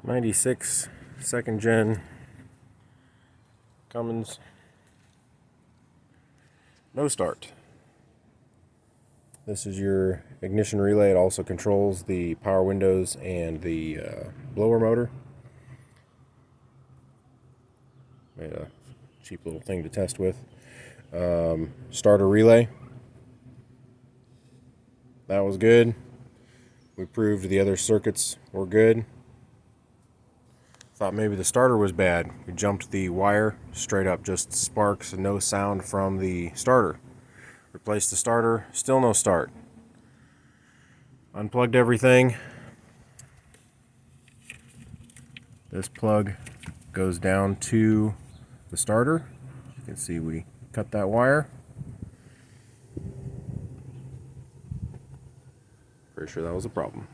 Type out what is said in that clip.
96 second gen Cummins, no start. This is your ignition relay. It also controls the power windows and the blower motor. Made a cheap little thing to test with. Starter relay. That was good. We proved the other circuits were good. Thought maybe the starter was bad. We jumped the wire straight up, just sparks and no sound from the starter. Replaced the starter, still no start. Unplugged everything. This plug goes down to the starter. You can see we cut that wire. Pretty sure that was a problem.